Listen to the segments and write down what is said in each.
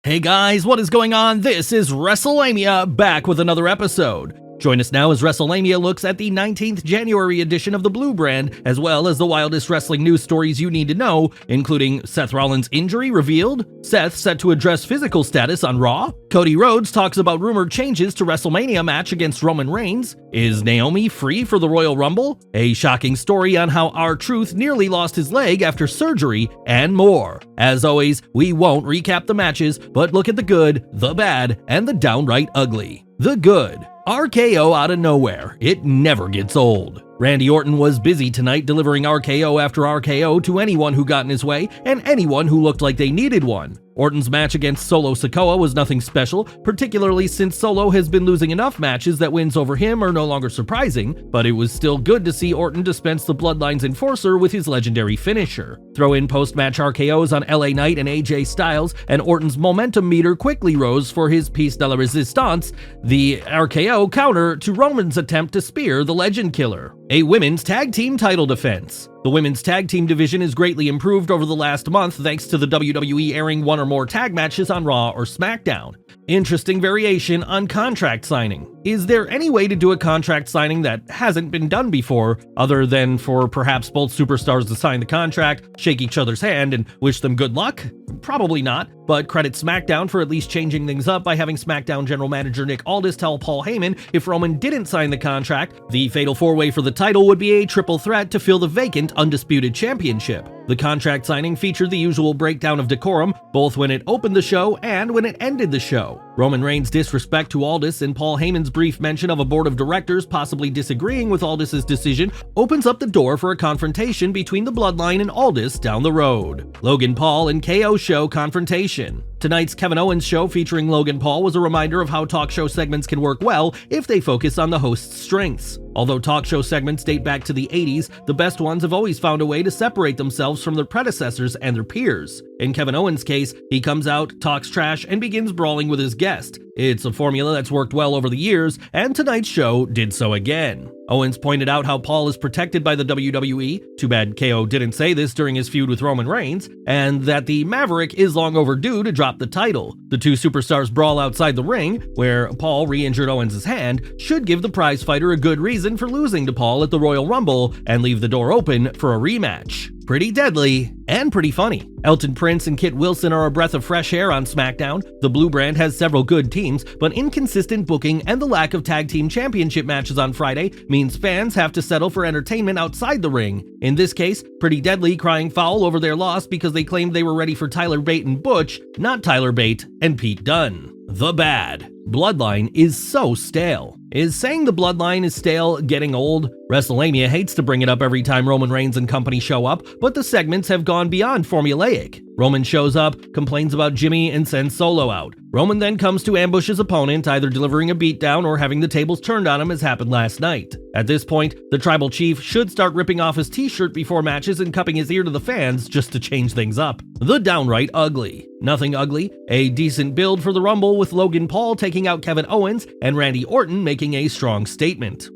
Hey guys, what is going on? This is Wrestlelamia, back with another episode. Join us now as Wrestlelamia looks at the 19th January edition of the Blue brand, as well as the wildest wrestling news stories you need to know, including Seth Rollins' injury revealed, Seth set to address physical status on Raw, Cody Rhodes talks about rumored changes to Wrestlemania match against Roman Reigns, is Naomi free for the Royal Rumble, a shocking story on how R-Truth nearly lost his leg after surgery, and more. As always, we won't recap the matches, but look at the good, the bad, and the downright ugly. The good. RKO out of nowhere. It never gets old. Randy Orton was busy tonight delivering RKO after RKO to anyone who got in his way and anyone who looked like they needed one. Orton's match against Solo Sikoa was nothing special, particularly since Solo has been losing enough matches that wins over him are no longer surprising, but it was still good to see Orton dispense the Bloodline's enforcer with his legendary finisher. Throw in post-match RKOs on LA Knight and AJ Styles, and Orton's momentum meter quickly rose for his piece de la resistance, the RKO counter to Roman's attempt to spear the Legend Killer. A women's tag team title defense. The women's tag team division is greatly improved over the last month thanks to the WWE airing one or more tag matches on Raw or Smackdown. Interesting variation on contract signing. Is there any way to do a contract signing that hasn't been done before, other than for perhaps both superstars to sign the contract, shake each other's hand, and wish them good luck? Probably not, but credit SmackDown for at least changing things up by having SmackDown general manager Nick Aldis tell Paul Heyman if Roman didn't sign the contract, the fatal four-way for the title would be a triple threat to fill the vacant Undisputed Championship. The contract signing featured the usual breakdown of decorum, both when it opened the show and when it ended the show. Roman Reigns' disrespect to Aldis and Paul Heyman's brief mention of a board of directors possibly disagreeing with Aldis' decision opens up the door for a confrontation between the Bloodline and Aldis down the road. Logan Paul and KO show confrontation. Tonight's Kevin Owens show featuring Logan Paul was a reminder of how talk show segments can work well if they focus on the host's strengths. Although talk show segments date back to the 80s, the best ones have always found a way to separate themselves from their predecessors and their peers. In Kevin Owens' case, he comes out, talks trash, and begins brawling with his guest. It's a formula that's worked well over the years, and tonight's show did so again. Owens pointed out how Paul is protected by the WWE, too bad KO didn't say this during his feud with Roman Reigns, and that the Maverick is long overdue to drop the title. The two superstars brawl outside the ring, where Paul re-injured Owens' hand, should give the prize fighter a good reason for losing to Paul at the Royal Rumble and leave the door open for a rematch. Pretty deadly, and pretty funny. Elton Prince and Kit Wilson are a breath of fresh air on SmackDown. The Blue brand has several good teams, but inconsistent booking and the lack of tag team championship matches on Friday means fans have to settle for entertainment outside the ring. In this case, Pretty Deadly crying foul over their loss because they claimed they were ready for Tyler Bate and Butch, not Tyler Bate and Pete Dunne. The bad. Bloodline is so stale. Is saying the Bloodline is stale getting old? Wrestlemania hates to bring it up every time Roman Reigns and company show up, but the segments have gone beyond formulaic. Roman shows up, complains about Jimmy, and sends Solo out. Roman then comes to ambush his opponent, either delivering a beatdown or having the tables turned on him as happened last night. At this point, the tribal chief should start ripping off his t-shirt before matches and cupping his ear to the fans just to change things up. The downright ugly. Nothing ugly, a decent build for the Rumble with Logan Paul taking out Kevin Owens and Randy Orton making a strong statement.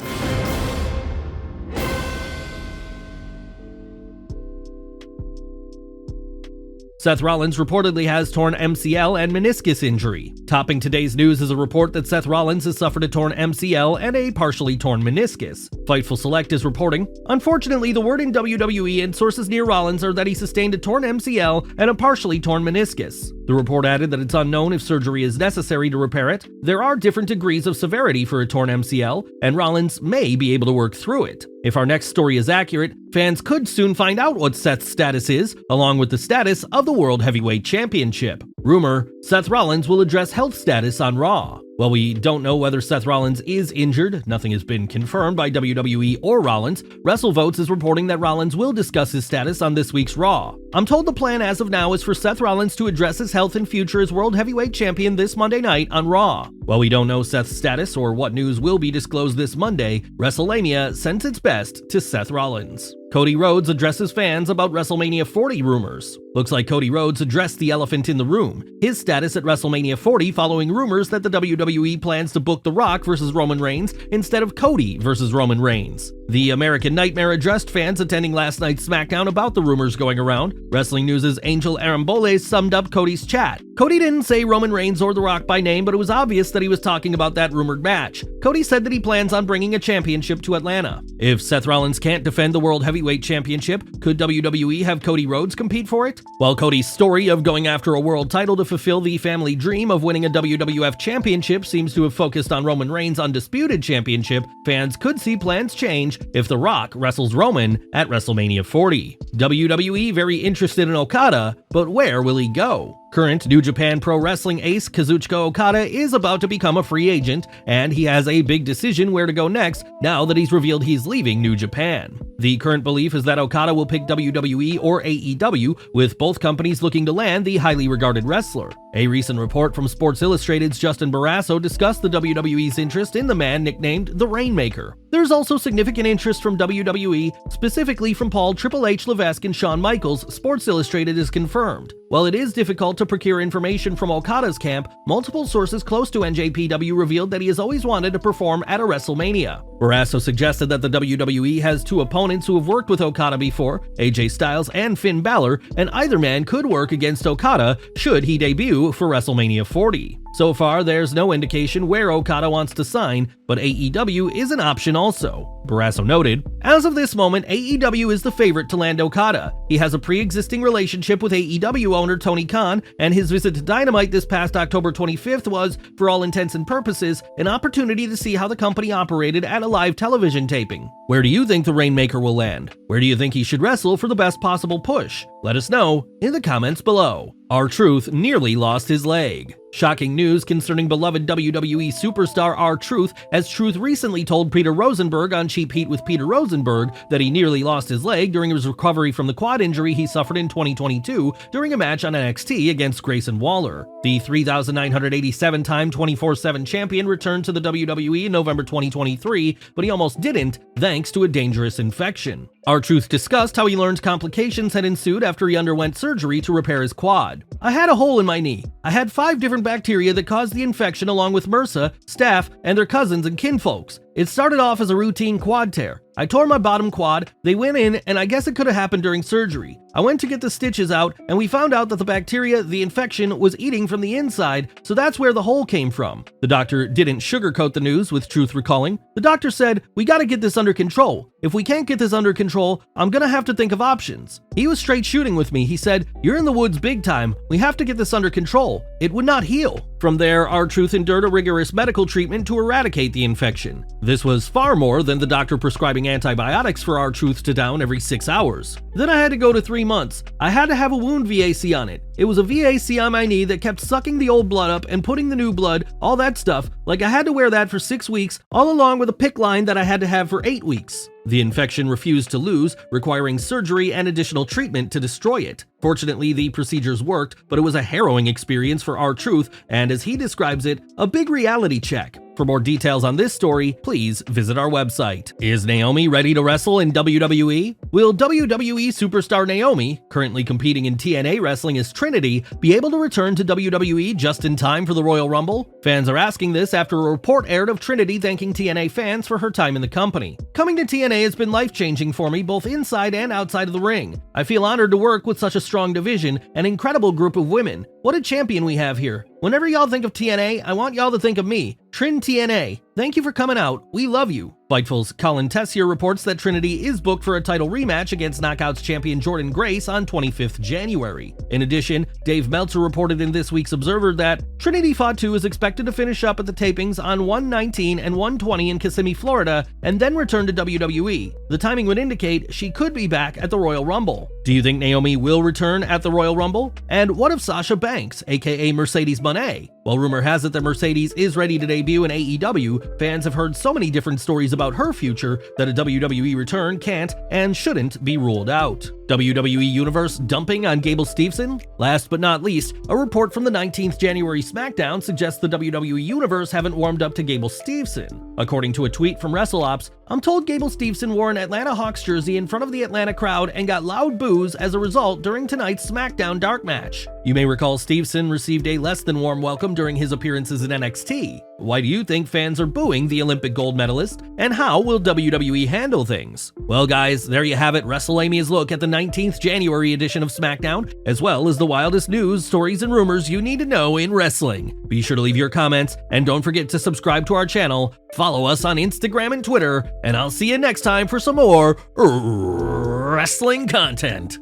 Seth Rollins reportedly has torn MCL and meniscus injury. Topping today's news is a report that Seth Rollins has suffered a torn MCL and a partially torn meniscus. Fightful Select is reporting, unfortunately the word in WWE and sources near Rollins are that he sustained a torn MCL and a partially torn meniscus. The report added that it's unknown if surgery is necessary to repair it. There are different degrees of severity for a torn MCL, and Rollins may be able to work through it. If our next story is accurate, fans could soon find out what Seth's status is, along with the status of the World Heavyweight Championship. Rumor, Seth Rollins will address health status on Raw. While we don't know whether Seth Rollins is injured, nothing has been confirmed by WWE or Rollins, WrestleVotes is reporting that Rollins will discuss his status on this week's Raw. I'm told the plan as of now is for Seth Rollins to address his health and future as World Heavyweight Champion this Monday night on Raw. While we don't know Seth's status or what news will be disclosed this Monday, Wrestlemania sends its best to Seth Rollins. Cody Rhodes addresses fans about WrestleMania 40 rumors. Looks like Cody Rhodes addressed the elephant in the room, his status at WrestleMania 40 following rumors that the WWE plans to book The Rock versus Roman Reigns instead of Cody versus Roman Reigns. The American Nightmare addressed fans attending last night's Smackdown about the rumors going around. Wrestling News' Angel Aramboles summed up Cody's chat. Cody didn't say Roman Reigns or The Rock by name, but it was obvious that he was talking about that rumored match. Cody said that he plans on bringing a championship to Atlanta. If Seth Rollins can't defend the World Heavyweight Championship, could WWE have Cody Rhodes compete for it? While Cody's story of going after a world title to fulfill the family dream of winning a WWF championship seems to have focused on Roman Reigns' undisputed championship, fans could see plans change if The Rock wrestles Roman at Wrestlemania 40. WWE very interested in Okada, but where will he go? Current New Japan Pro Wrestling ace Kazuchika Okada is about to become a free agent, and he has a big decision where to go next now that he's revealed he's leaving New Japan. The current belief is that Okada will pick WWE or AEW, with both companies looking to land the highly regarded wrestler. A recent report from Sports Illustrated's Justin Barrasso discussed the WWE's interest in the man nicknamed the Rainmaker. There's also significant interest from WWE, specifically from Paul Triple H Levesque and Shawn Michaels, Sports Illustrated has confirmed. While it is difficult to procure information from Okada's camp, multiple sources close to NJPW revealed that he has always wanted to perform at a WrestleMania. Barrasso suggested that the WWE has two opponents who have worked with Okada before, AJ Styles and Finn Balor, and either man could work against Okada should he debut for WrestleMania 40. So far, there's no indication where Okada wants to sign, but AEW is an option also. Barrasso noted, as of this moment, AEW is the favorite to land Okada. He has a pre-existing relationship with AEW owner Tony Khan, and his visit to Dynamite this past October 25th was, for all intents and purposes, an opportunity to see how the company operated at a live television taping. Where do you think the Rainmaker will land? Where do you think he should wrestle for the best possible push? Let us know in the comments below. R-Truth nearly lost his leg. Shocking news concerning beloved WWE superstar R-Truth, as Truth recently told Peter Rosenberg on Cheap Heat with Peter Rosenberg that he nearly lost his leg during his recovery from the quad injury he suffered in 2022 during a match on NXT against Grayson Waller. The 3,987-time 24/7 champion returned to the WWE in November 2023, but he almost didn't thanks to a dangerous infection. R-Truth discussed how he learned complications had ensued after he underwent surgery to repair his quad. I had a hole in my knee. I had 5 different bacteria that caused the infection along with MRSA, staph, and their cousins and kinfolks. It started off as a routine quad tear. I tore my bottom quad, they went in, and I guess it could have happened during surgery. I went to get the stitches out, and we found out that the bacteria, the infection, was eating from the inside, so that's where the hole came from. The doctor didn't sugarcoat the news, with Truth recalling. The doctor said, we gotta get this under control. If we can't get this under control, I'm gonna have to think of options. He was straight shooting with me. He said, you're in the woods big time. We have to get this under control. It would not heal. From there, R-Truth endured a rigorous medical treatment to eradicate the infection. This was far more than the doctor prescribing antibiotics for R-Truth to down every 6 hours. Then I had to go to 3 months. I had to have a wound VAC on it. It was a VAC on my knee that kept sucking the old blood up and putting the new blood, all that stuff. Like I had to wear that for 6 weeks, all along with a PICC line that I had to have for 8 weeks. The infection refused to lose, requiring surgery and additional treatment to destroy it. Fortunately, the procedures worked, but it was a harrowing experience for R-Truth, and as he describes it, a big reality check. For more details on this story, please visit our website. Is Naomi ready to wrestle in WWE? Will WWE superstar Naomi, currently competing in TNA wrestling as Trinity, be able to return to WWE just in time for the Royal Rumble? Fans are asking this after a report aired of Trinity thanking TNA fans for her time in the company. Coming to TNA has been life-changing for me both inside and outside of the ring. I feel honored to work with such a strong division, an incredible group of women. What a champion we have here. Whenever y'all think of TNA, I want y'all to think of me, Trin TNA. Thank you for coming out. We love you. Fightful's Colin Tessier reports that Trinity is booked for a title rematch against Knockouts champion Jordan Grace on 25th January. In addition, Dave Meltzer reported in this week's Observer that Trinity Fought 2 is expected to finish up at the tapings on 1/19 and 1/20 in Kissimmee, Florida, and then return to WWE. The timing would indicate she could be back at the Royal Rumble. Do you think Naomi will return at the Royal Rumble? And what of Sasha Banks, aka Mercedes Moné? While rumor has it that Mercedes is ready to debut in AEW, fans have heard so many different stories about her future that a WWE return can't and shouldn't be ruled out. WWE Universe dumping on Gable Steveson? Last but not least, a report from the 19th January Smackdown suggests the WWE Universe haven't warmed up to Gable Steveson. According to a tweet from WrestleOps, I'm told Gable Steveson wore an Atlanta Hawks jersey in front of the Atlanta crowd and got loud boos as a result during tonight's Smackdown dark match. You may recall Steveson received a less than warm welcome during his appearances in NXT. Why do you think fans are booing the Olympic gold medalist, and how will WWE handle things? Well guys, there you have it, Wrestlemania's look at the 19th January edition of Smackdown, as well as the wildest news, stories, and rumors you need to know in wrestling. Be sure to leave your comments, and don't forget to subscribe to our channel, follow us on Instagram and Twitter, and I'll see you next time for some more wrestling content.